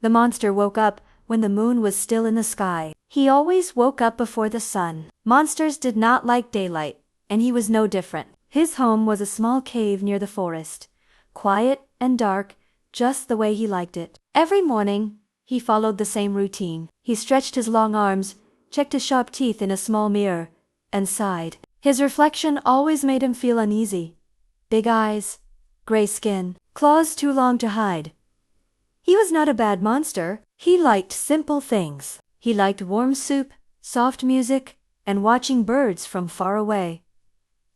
The monster woke up when the moon was still in the sky. He always woke up before the sun. Monsters did not like daylight, and he was no different. His home was a small cave near the forest, quiet and dark, just the way he liked it. Every morning, he followed the same routine. He stretched his long arms, checked his sharp teeth in a small mirror, and sighed. His reflection always made him feel uneasy. Big eyes, gray skin, claws too long to hide. He was not a bad monster. He liked simple things. He liked warm soup, soft music, and watching birds from far away.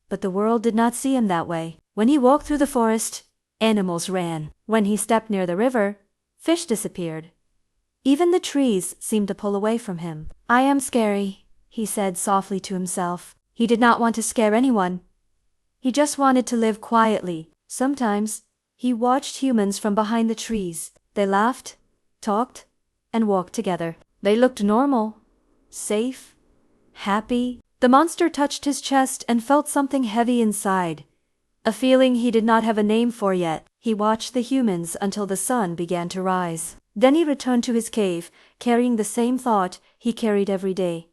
But the world did not see him that way. When he walked through the forest, animals ran. When he stepped near the river, fish disappeared. Even the trees seemed to pull away from him. "I am scary," he said softly to himself. He did not want to scare anyone. He just wanted to live quietly. Sometimes, he watched humans from behind the trees. They laughed, talked, and walked together. They looked normal, safe, happy. The monster touched his chest and felt something heavy inside, a feeling he did not have a name for yet. He watched the humans until the sun began to rise. Then he returned to his cave, carrying the same thought he carried every day.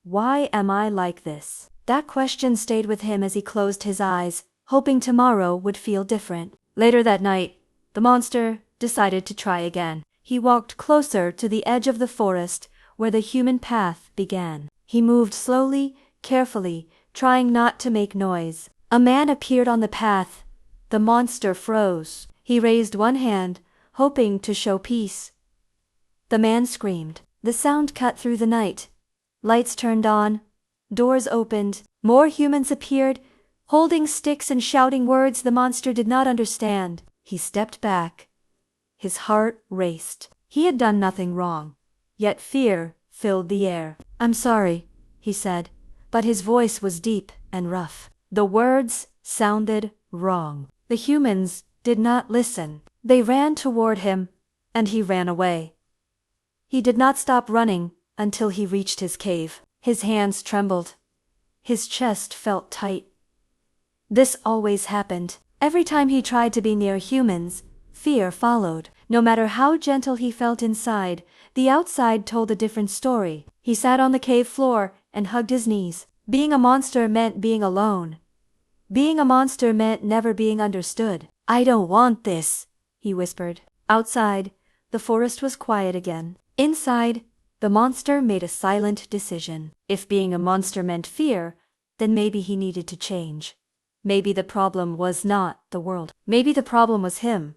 Why am I like this? That question stayed with him as he closed his eyes, hoping tomorrow would feel different. Later that night, the monster decided to try again. He walked closer to the edge of the forest where the human path began. He moved slowly, carefully, trying not to make noise. A man appeared on the path. The monster froze. He raised one hand, hoping to show peace. The man screamed. The sound cut through the night. Lights turned on. Doors opened. More humans appeared, holding sticks and shouting words the monster did not understand. He stepped back. His heart raced. He had done nothing wrong, yet fear filled the air. "I'm sorry," he said, but his voice was deep and rough. The words sounded wrong. The humans did not listen. They ran toward him, and he ran away. He did not stop running until he reached his cave. His hands trembled. His chest felt tight. This always happened. Every time he tried to be near humans, fear followed. No matter how gentle he felt inside, the outside told a different story. He sat on the cave floor and hugged his knees. Being a monster meant being alone. Being a monster meant never being understood. "I don't want this," he whispered. Outside, the forest was quiet again. Inside, the monster made a silent decision. If being a monster meant fear, then maybe he needed to change. Maybe the problem was not the world. Maybe the problem was him.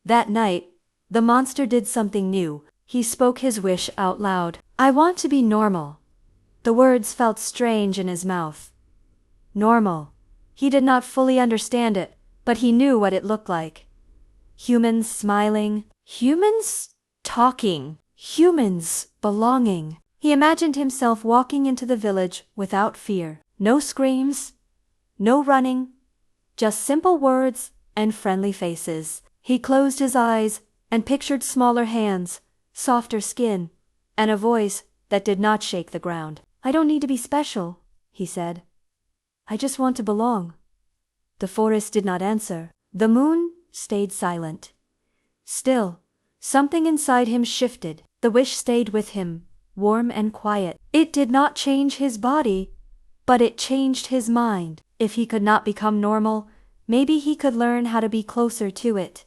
That night, the monster did something new. He spoke his wish out loud. "I want to be normal." The words felt strange in his mouth. Normal. He did not fully understand it, but he knew what it looked like. Humans smiling. Humans talking. Humans belonging. He imagined himself walking into the village without fear. No screams. No running. Just simple words and friendly faces. He closed his eyes and pictured smaller hands, softer skin, and a voice that did not shake the ground. "I don't need to be special," he said. "I just want to belong." The forest did not answer. The moon stayed silent. Still, something inside him shifted. The wish stayed with him, warm and quiet. It did not change his body, but it changed his mind. If he could not become normal, maybe he could learn how to be closer to it.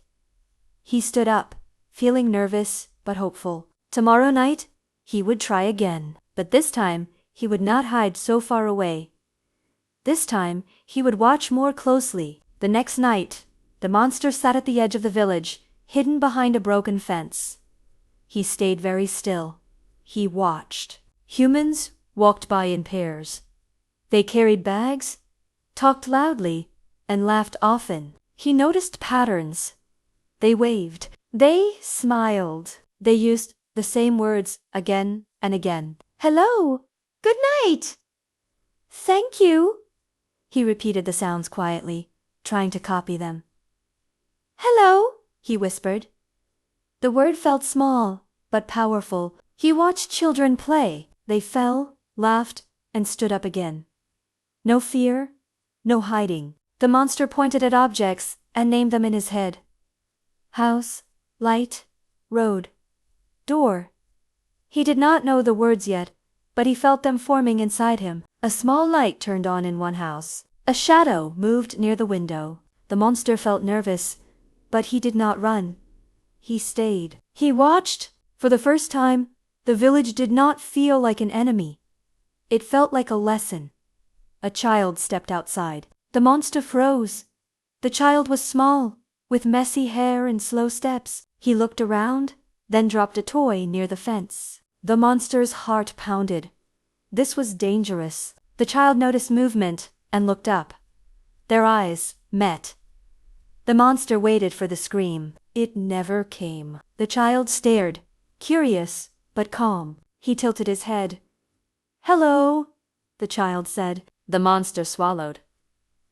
He stood up, feeling nervous but hopeful. Tomorrow night, he would try again. But this time, he would not hide so far away. This time, he would watch more closely. The next night, the monster sat at the edge of the village, hidden behind a broken fence. He stayed very still. He watched. Humans walked by in pairs. They carried bags, talked loudly, and laughed often. He noticed patterns. They waved. They smiled. They used the same words again and again. "Hello. Good night. Thank you." He repeated the sounds quietly, trying to copy them. "Hello," he whispered. The word felt small, but powerful. He watched children play. They fell, laughed, and stood up again. No fear, no hiding. The monster pointed at objects and named them in his head. House, light, road, Door. He did not know the words yet, but he felt them forming inside him. A small light turned on in one house. A shadow moved near the window. The monster felt nervous, but he did not run. He stayed. He watched. For the first time, the village did not feel like an enemy. It felt like a lesson. A child stepped outside. The monster froze. The child was small, with messy hair and slow steps. He looked around, then dropped a toy near the fence. The monster's heart pounded. This was dangerous. The child noticed movement and looked up. Their eyes met. The monster waited for the scream. It never came. The child stared, curious but calm. He tilted his head. "Hello," the child said. The monster swallowed.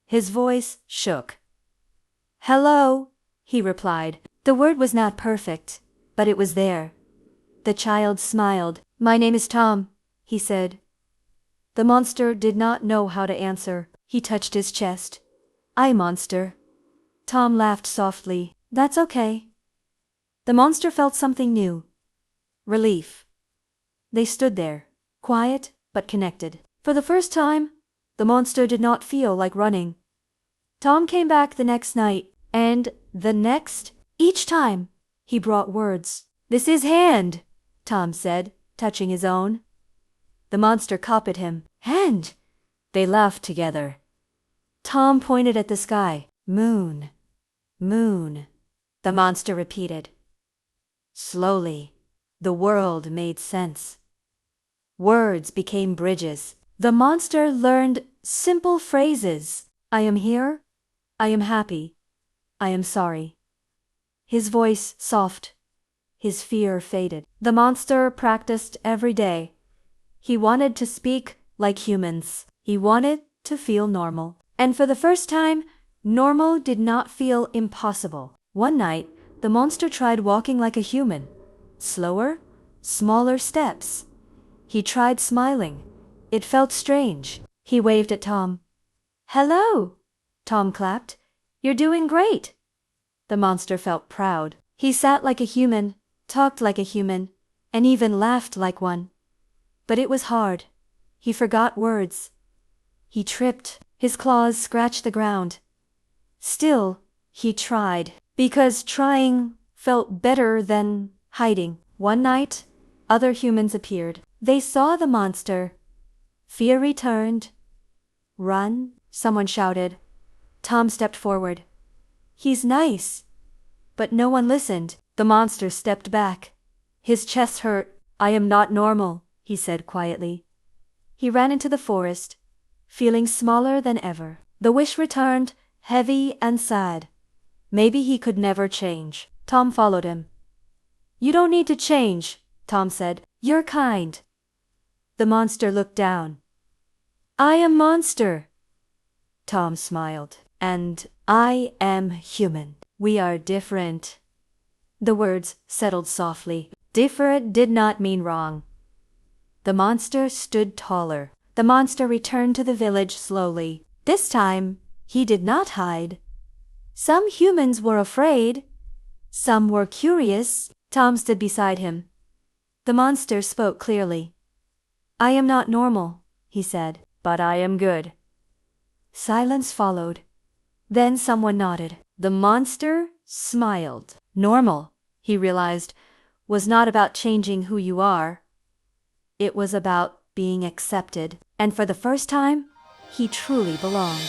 His voice shook. "Hello," he replied. The word was not perfect, but it was there. The child smiled. "My name is Tom," he said. The monster did not know how to answer. He touched his chest. "I monster." Tom laughed softly. "That's okay." The monster felt something new. Relief. They stood there, quiet but connected. For the first time, the monster did not feel like running. Tom came back the next night, and the next. Each time, he brought words. "This is Hand," Tom said, touching his own. The monster copied him. "Hand!" They laughed together. Tom pointed at the sky. "Moon. Moon," the monster repeated. Slowly, the world made sense. Words became bridges. The monster learned simple phrases. "I am here. I am happy. I am sorry." His voice soft. His fear faded. The monster practiced every day. He wanted to speak like humans. He wanted to feel normal. And for the first time, normal did not feel impossible. One night, the monster tried walking like a human. Slower, smaller steps. He tried smiling. It felt strange. He waved at Tom. "Hello!" Tom clapped. "You're doing great." The monster felt proud. He sat like a human, talked like a human, and even laughed like one. But it was hard. He forgot words. He tripped. His claws scratched the ground. Still, he tried, because trying felt better than hiding. One night, other humans appeared. They saw the monster. Fear returned. "Run," someone shouted. Tom stepped forward. "He's nice." But no one listened. The monster stepped back. His chest hurt. "I am not normal," he said quietly. He ran into the forest, feeling smaller than ever. The wish returned, heavy and sad. Maybe he could never change. Tom followed him. "You don't need to change," Tom said. "You're kind." The monster looked down. "I am monster." Tom smiled. "And I am human. We are different." The words settled softly. Different did not mean wrong. The monster stood taller. The monster returned to the village slowly. This time, he did not hide. Some humans were afraid. Some were curious. Tom stood beside him. The monster spoke clearly. "I am not normal," he said, "but I am good." Silence followed. Then someone nodded. The monster smiled. Normal, he realized, was not about changing who you are. It was about being accepted. And for the first time, he truly belonged.